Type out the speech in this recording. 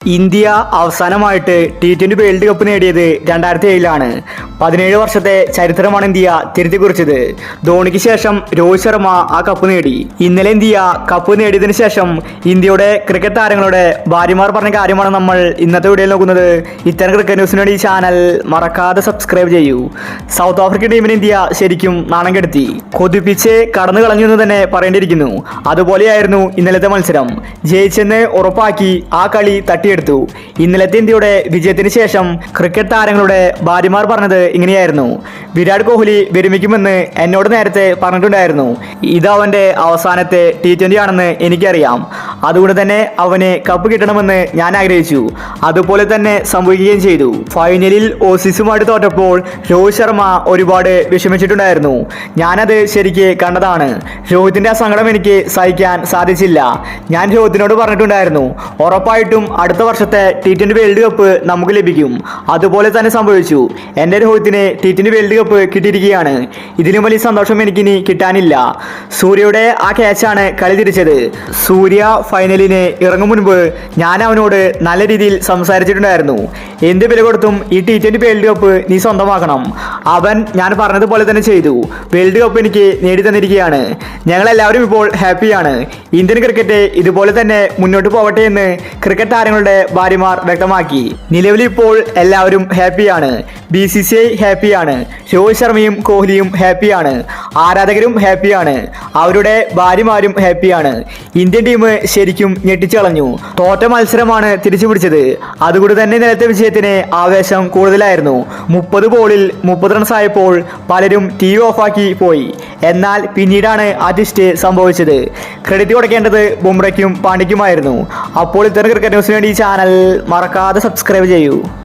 India അവസാനമായിട്ട് T20 world cup നേടിയത് 2007-ലാണ്. 17 വർഷത്തെ ചരിത്രമാണ് ഇന്ത്യ തിരുത്തി കുറിച്ചത്. ധോണിക്ക് ശേഷം രോഹിത് ശർമ്മ ആ കപ്പ് നേടി. ഇന്നലെ ഇന്ത്യ കപ്പ് നേടിയതിനു ശേഷം ഇന്ത്യയുടെ ക്രിക്കറ്റ് താരങ്ങളുടെ ഭാര്യമാർ പറഞ്ഞ കാര്യമാണ് നമ്മൾ ഇന്നത്തെ വീഡിയോയിൽ നോക്കുന്നത്. ഇത്തരം ക്രിക്കറ്റ് ന്യൂസിന് വേണ്ടി ഈ ചാനൽ മറക്കാതെ സബ്സ്ക്രൈബ് ചെയ്യൂ. സൗത്ത് ആഫ്രിക്കൻ ടീമിന് ഇന്ത്യ ശരിക്കും നാണം കെടുത്തി. കൊതിപ്പിച്ച് കടന്നു കളഞ്ഞു എന്ന് തന്നെ പറയേണ്ടിയിരിക്കുന്നു. അതുപോലെയായിരുന്നു ഇന്നലത്തെ മത്സരം. ജയിച്ചെന്ന് ഉറപ്പാക്കി ആ കളി തട്ടിയെടുത്തു. ഇന്നലത്തെ ഇന്ത്യയുടെ വിജയത്തിന് ശേഷം ക്രിക്കറ്റ് താരങ്ങളുടെ ഭാര്യമാർ പറഞ്ഞത് ഇങ്ങനെയായിരുന്നു: വിരാട് കോഹ്ലി വിരമിക്കുമെന്ന് എന്നോട് നേരത്തെ പറഞ്ഞിട്ടുണ്ടായിരുന്നു. ഇത് അവന്റെ അവസാനത്തെ T20 ആണെന്ന് എനിക്കറിയാം. അതുകൊണ്ട് തന്നെ അവന് കപ്പ് കിട്ടണമെന്ന് ഞാൻ ആഗ്രഹിച്ചു. അതുപോലെ തന്നെ സംഭവിക്കുകയും ചെയ്തു. ഫൈനലിൽ ഓസീസുമായിട്ട് തോറ്റപ്പോൾ രോഹിത് ശർമ്മ ഒരുപാട് വിഷമിച്ചിട്ടുണ്ടായിരുന്നു. ഞാനത് ശരിക്ക് കണ്ടതാണ്. രോഹിത്തിന്റെ ആ സങ്കടം എനിക്ക് സഹിക്കാൻ സാധിച്ചില്ല. ഞാൻ രോഹിത്തിനോട് പറഞ്ഞിട്ടുണ്ടായിരുന്നു, ഉറപ്പായിട്ടും അടുത്ത വർഷത്തെ T20 വേൾഡ് കപ്പ് നമുക്ക് ലഭിക്കും. അതുപോലെ തന്നെ സംഭവിച്ചു. എൻ്റെ രോഹിത്തിന് T20 വേൾഡ് കപ്പ് കിട്ടിയിരിക്കുകയാണ്. ഇതിലും വലിയ സന്തോഷം എനിക്കിനി കിട്ടാനില്ല. സൂര്യയുടെ ആ ക്യാച്ചാണ് കളി തിരിച്ചത്. സൂര്യ ഫൈനലിന് ഇറങ്ങും മുൻപ് ഞാൻ അവനോട് നല്ല രീതിയിൽ സംസാരിച്ചിട്ടുണ്ടായിരുന്നു. എന്ത് വില കൊടുത്തും ഈ T20 വേൾഡ് കപ്പ് നീ സ്വന്തമാക്കണം. അവൻ ഞാൻ പറഞ്ഞതുപോലെ തന്നെ ചെയ്തു. വേൾഡ് കപ്പ് എനിക്ക് നേടി തന്നിരിക്കുകയാണ്. ഞങ്ങളെല്ലാവരും ഇപ്പോൾ ഹാപ്പിയാണ്. ഇന്ത്യൻ ക്രിക്കറ്റ് ഇതുപോലെ തന്നെ മുന്നോട്ട് പോകട്ടെ എന്ന് ക്രിക്കറ്റ് താരങ്ങളുടെ ഭാര്യമാർ വ്യക്തമാക്കി. നിലവിൽ ഇപ്പോൾ എല്ലാവരും ഹാപ്പിയാണ്. BCCI ഹാപ്പിയാണ്. രോഹിത് ശർമ്മയും കോഹ്ലിയും ഹാപ്പിയാണ്. ആരാധകരും ഹാപ്പിയാണ്. അവരുടെ ഭാര്യമാരും ഹാപ്പിയാണ്. ഇന്ത്യൻ ടീം ശരിക്കും ഞെട്ടിച്ചു കളഞ്ഞു. തോറ്റ മത്സരമാണ് തിരിച്ചു പിടിച്ചത്. അതുകൊണ്ട് തന്നെ നേരത്തെ വിജയത്തിന് ആവേശം കൂടുതലായിരുന്നു. 30 ബോളിൽ 30 റൺസ് ആയപ്പോൾ പലരും TV ഓഫാക്കി പോയി. എന്നാൽ പിന്നീടാണ് ആ ട്വിസ്റ്റ് സംഭവിച്ചത്. ക്രെഡിറ്റ് കൊടുക്കേണ്ടത് ബുംറയ്ക്കും പാണ്ഡ്യയ്ക്കുമായിരുന്നു. അപ്പോൾ ഇത്തരം ക്രിക്കറ്റ് ന്യൂസിന് വേണ്ടി ഈ ചാനൽ മറക്കാതെ സബ്സ്ക്രൈബ് ചെയ്യൂ.